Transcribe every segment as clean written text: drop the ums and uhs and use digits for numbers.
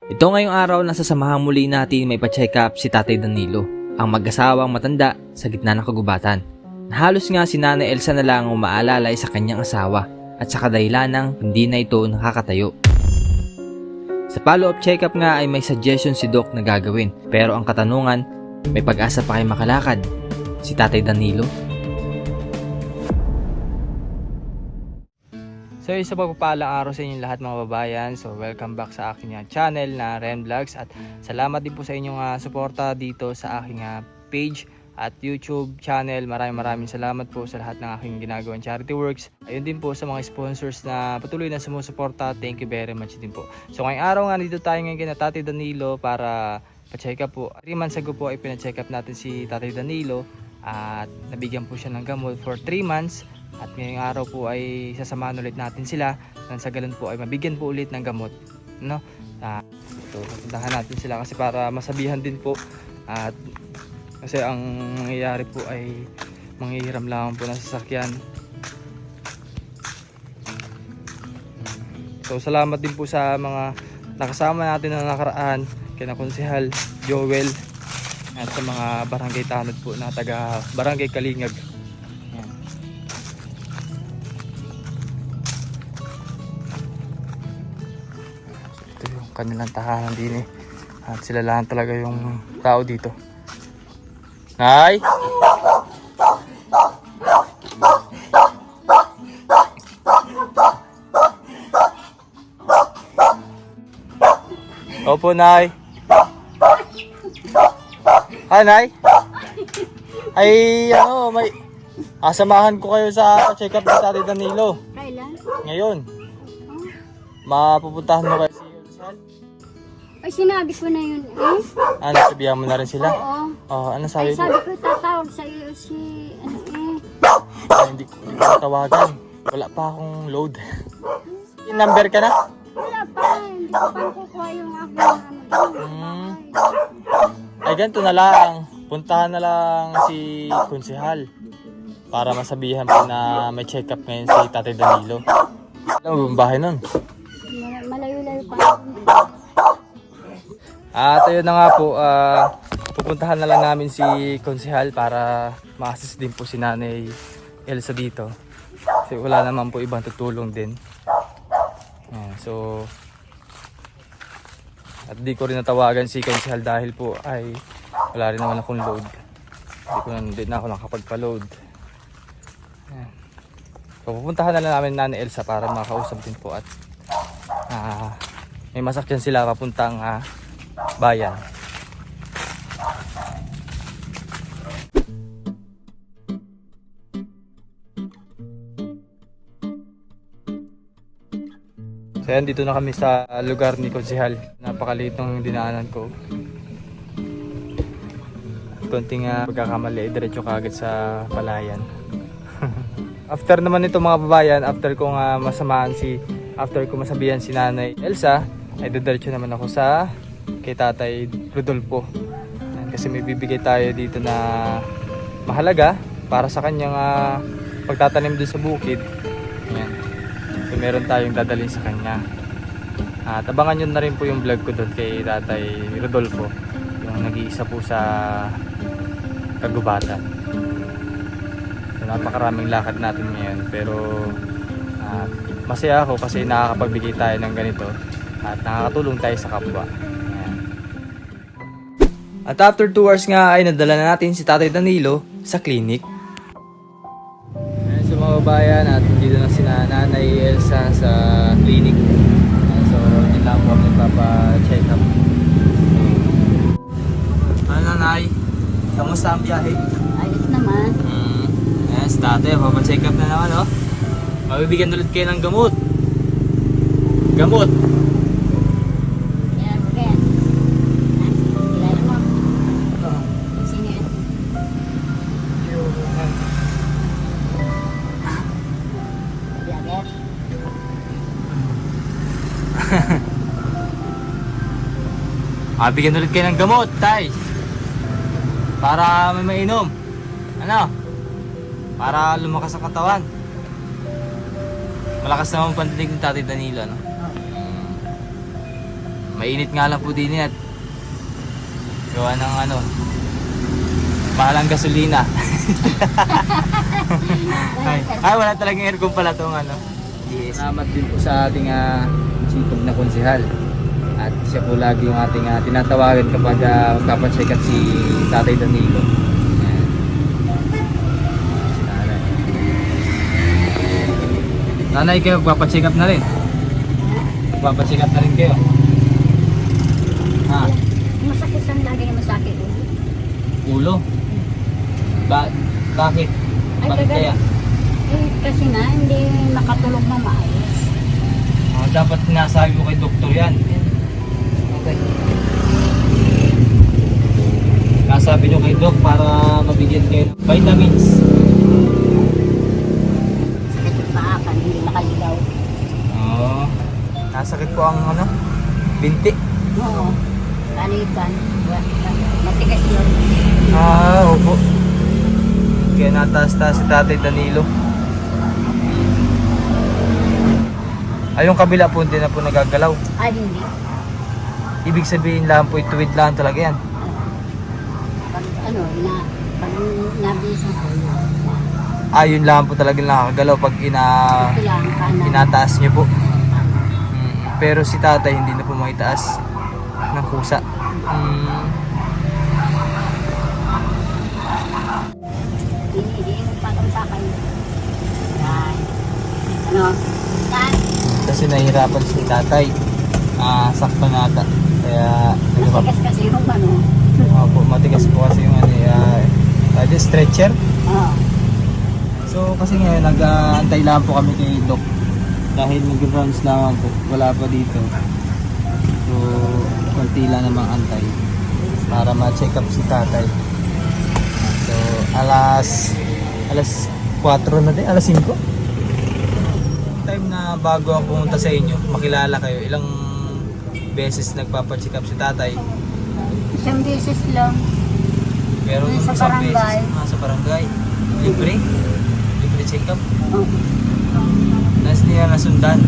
Ito ngayong araw na sasamahan muli natin may pa-check up si Tatay Danilo, ang mag-asawang matanda sa gitna ng kagubatan. Halos nga si Nanay Elsa na lang ang umaalalay sa kanyang asawa at sa kadahilan ng hindi na ito nakakatayo. Sa follow-up check-up nga ay may suggestion si Doc na gagawin, pero ang katanungan, may pag-asa pa kayo makalakad si Tatay Danilo? So isa pagpapalang araw sa inyong lahat mga babayan. So welcome back sa aking channel na Ren Vlogs. At salamat din po sa inyong suporta dito sa aking page at YouTube channel. Maraming salamat po sa lahat ng aking ginagawang charity works. Ayun din po sa mga sponsors na patuloy na sumusuporta. Thank you very much din po. So ngayong araw nga dito tayo ngayon kina Tatay Danilo para pa-check up po. 3 months ago po ay pina-check up natin si Tatay Danilo at nabigyan po siya ng gamot for 3 months. At ngayong araw po ay sasamahan ulit natin sila nang sa ganun po ay mabigyan po ulit ng gamot, no? So puntahan natin sila kasi para masabihan din po, at kasi ang nangyayari po ay manghihiram lang po ng sasakyan. So salamat din po sa mga nakasama natin na nakaraan, kina Konsehal Joel at sa mga barangay tanod po na taga Barangay Kalingag. Kanilang tahanan din at sila lang talaga yung tao dito. Nay! Opo, Nay. Nay? Ay, may asamahan ko kayo sa check up ni Tatay Danilo. Kailan? Ngayon. Mapupuntahan mo kayo. Ay, sinabi ko na yun eh. Nasabihan mo na rin sila? Oo. Ano Ay, sabi sabi mo? ko tatawag sa iyo si Hindi ko tawagan. Wala pa akong load. Yung number ka na? Wala pa, hindi ko pa kukuha yung aking Ay, ganito na lang. Puntahan na lang si Konsehal para masabihan po na may check up ngayon si Tatay Danilo. Alam mo bang bahay nun? Malayo-layo pa. At ayun na nga po, pupuntahan na lang namin si Konsehal para ma-assist din po si Nanay Elsa dito. Kasi wala naman po ibang tutulong din. So, at di ko rin natawagan si Konsehal dahil po ay wala rin naman akong load. Hindi na ako nakapagpa-load. So, pupuntahan na lang namin Nanay Elsa para makausap din po at may masakyan sila papuntang bayan. So yan, dito na kami sa lugar ni Konsehal. Napakaliit ng dinaanan ko. Konting pagkakamali, diretso kagad sa palayan. After naman nito mga babayan, after ko masabihan si Nanay Elsa, ay diretso naman ako sa kay Tatay Rodolfo. Kasi may bibigay tayo dito na mahalaga para sa kanyang pagtatanim doon sa bukid. Ayan. So meron tayong dadalhin sa kanya. At abangan nyo na rin po yung vlog ko doon kay Tatay Rodolfo, yung nag-iisa po sa kagubatan. So napakaraming lakad natin ngayon, pero masaya ako kasi nakakapagbigay tayo ng ganito at nakakatulong tayo sa kapwa. At after 2 hours nga ay nadala na natin si Tatay Danilo sa clinic. Ayan, so mga babayan, at dito na si Nanay Elsa sa clinic. So hindi lang po kami nagpapa-check up. Ano Nanay? Kamusta ang biyahe? Ayos naman. Ayan, si Tatay, papa-check up na naman oh. Mabibigyan ulit kayo ng gamot. Gamot! Bigyan ulit kayo ng gamot, Tay. Para may mainom. Ano? Para lumakas ang katawan. Malakas naman pandinig ng Tatay Danilo, no? Mainit nga lang po din at gawa ng ano, mahalang gasolina. ay, wala talagang aircon pala tong ano. Yes. Salamat din po sa ating sitog na konsehal. At siya po lagi yung ating tinatawagan kapag magpapacheck up si Tatay Danilo. Ayan. Nanay, kayo magpapacheck up na rin. Magpapacheck up na rin kayo. Ha? Masakit ang lagi na masakit. Ulo? Bakit? Ay, Bakit kaya? Kasi nga, hindi makatulog na maayos. Dapat sinasabi mo kay doktor yan. Okay. Nasabi nyo kay Doc para mabigyan kayo ng vitamins. Sakit pa ka, hindi makaligaw. Oo. Nasakit po ang ano? Binti. Oo. Panikan. Matigas yun. Opo. Kaya nataas-taas si Tatay Danilo. Ay, yung kabila po hindi na po nagagalaw. Ay, hindi. Ibig sabihin lang po, ituwid lang talaga yan. Pag pag nabisan ko yun. Yun lang po talaga nakakagalaw pag Kailangan ka na. inataas nyo po. Pero si Tatay hindi na po maitaas ng kusa. Iniinom pa kang sakay. Yan. Ano? Yan. Kasi nahihirapan si Tatay. Sakto nata. Kaya Matigas kasi yung ano. po, matigas po kasi yung stretcher. Oo. So kasi ngayon nag-aantay lang po kami kay Doc. Dahil mag-rounds lang po. Wala pa dito. So konti lang namang antay para ma-check up si Tatay. So alas 4 na din, alas 5. Time na bago ako pumunta sa inyo, makilala kayo. Ilang beses nagpapa-check up si Tatay. Isang beses lang. Pero Sa isang barangay. beses sa barangay. Libre check up. Oo. Nas niya nasundan.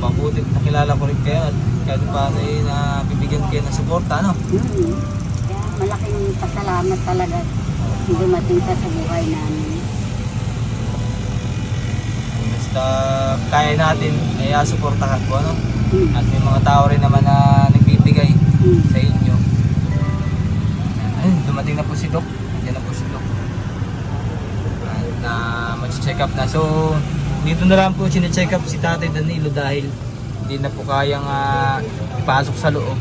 Mabuti nakilala ko rin kayo at kahit paano na bibigyan kayo ng suporta, ano? Kaya malaking pasalamat talaga dumating ka sa buhay namin. Basta kaya natin ay suportahan po, ano? At may mga tao rin naman na nagbibigay sa inyo. Ayun, dumating na po si Doc. Nandiyan na po si Doc. At mag-check up na. So dito na lang po sine-check up si Tatay Danilo dahil hindi na po kayang ipasok sa loob.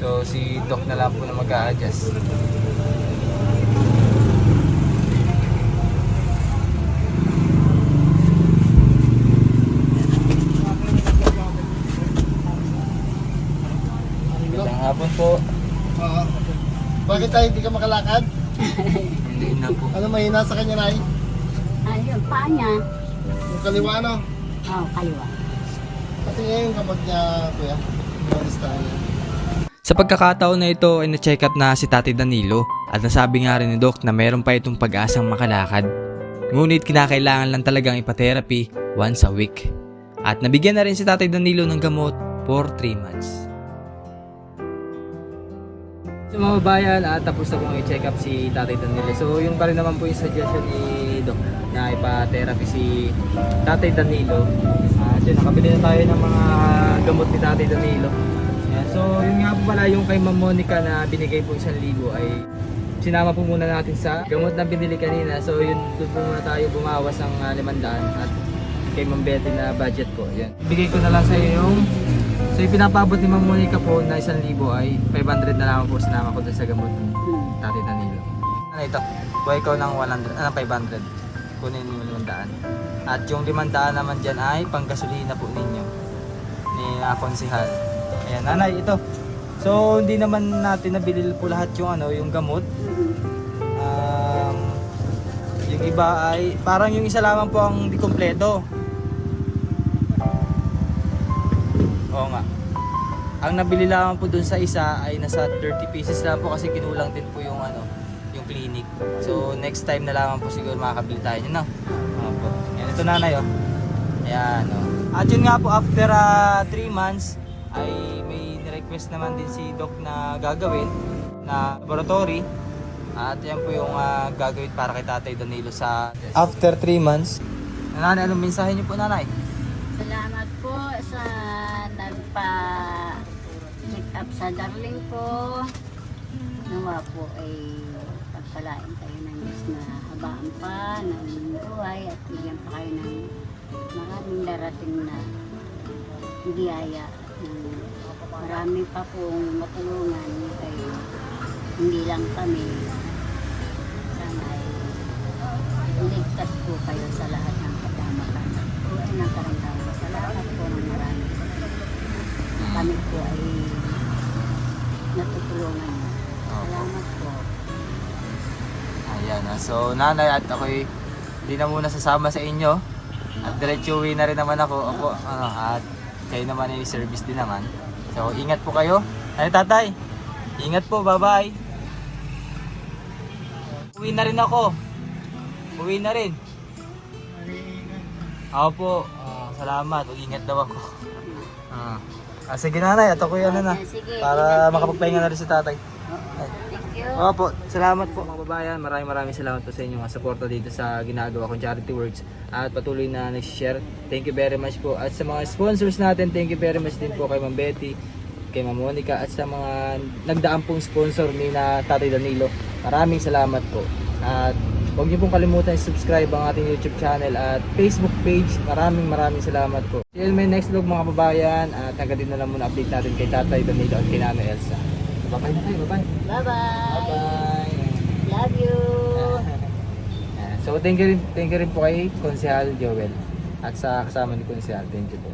So si Doc na lang po na mag-a-adjust. Magandang hapon po. Bakit tayo hindi ka makalakad? Hindi na po. Ano mahina sa kanya, Nay? Ayun, paa niya. Yung kaliwa, no? Oo, kaliwa. Pati ngayon kapag niya, kuya, umalis tayo. Sa pagkakataon na ito ay na-check up na si Tatay Danilo at nasabi nga rin ni Doc na mayroon pa itong pag-asang makalakad. Ngunit kinakailangan lang talagang ipa-therapy once a week. At nabigyan na rin si Tatay Danilo ng gamot for 3 months. So mga babayan, tapos na pong i-check up si Tatay Danilo. So yun pa rin naman po yung suggestion ni Doc na ipa-therapy si Tatay Danilo. So nakabili na tayo ng mga gamot ni Tatay Danilo. Ayan, so yun nga po pala yung kay Ma'am Monica na binigay po 1,000 ay sinama po muna natin sa gamot na binili kanina. So yun, doon po muna tayo bumawas ng 500 at kay Ma'am Betty na budget po. Ayan. Bigay ko na lang sa iyo yung so yung pinapabot ni Ma'am Monica po na 1,000 ay 500 na lang po sinama ko dun sa gamot ni Tatay Danilo. Ano ito? Buhay ko ng 500. Kunin mo 500. At yung 500 naman dyan ay panggasolina po ninyo ni konsehal. Ayan, nanay, ito. So hindi naman natin nabili po lahat yung yung gamot. Yung iba ay parang yung isa lamang po ang di kompleto. Oo nga. Ang nabili lamang po dun sa isa ay nasa 30 pieces lang po kasi kinulang din po yung yung clinic. So next time na lamang po siguro makakabili tayo niyan, no? Opo. Yan, ito nanay, oh. Ayan, At yun nga po, after 3 months, ay may request naman din si Doc na gagawin na laboratory. At yan po yung gagawin para kay Tatay Danilo sa... After 3 months. Nanay, anong mensahe niyo po, Nanay? Salamat po sa nagpa-check up sa darling ko. Nawa po ay pagpalain kayo ng Diyos na habaan pa ng buhay at bigyan pa kayo ng maraming darating na biyaya. Marami pa pong matulungan kayo. Hindi lang kami. Sana ay iligtas po kayo sa lahat ng kapamakan. Uwi ng karamdaman. Salamat po ng marami. Kami po ay natutulungan. Salamat po. Ayan, so Nanay at ako'y hindi na muna sasama sa inyo. At diretso uwi na rin naman ako. At kayo naman ay service din naman. So ingat po kayo. Ay Tatay, ingat po, bye-bye. Uwi na rin ako. Uwi na rin. Opo, salamat. Ingat daw ako. Sige Nanay, at ako'y ano na. Sige, Para ingat makapagpahinga din. na rin si Tatay. Thank you. Opo, salamat po mga babayan. Maraming salamat po sa inyong suporta dito sa ginagawa kong charity works at patuloy na nag-share. Thank you very much po. At sa mga sponsors natin, thank you very much din po kay Ma'am Betty, kay Ma'am Monica at sa mga nagdaan pong sponsor ni na Tatay Danilo. Maraming salamat po. At huwag niyo pong kalimutan i-subscribe ang ating YouTube channel at Facebook page. Maraming salamat po. See you in my next vlog mga babayan. At hanggang din na lang muna update natin kay Tatay Danilo at kay Nanay Elsa. Bye-bye na tayo, bye-bye. Bye-bye. Bye-bye. Love you. So thank you rin po kay Konsehal Joel at sa kasama ni Konsehal. Thank you po.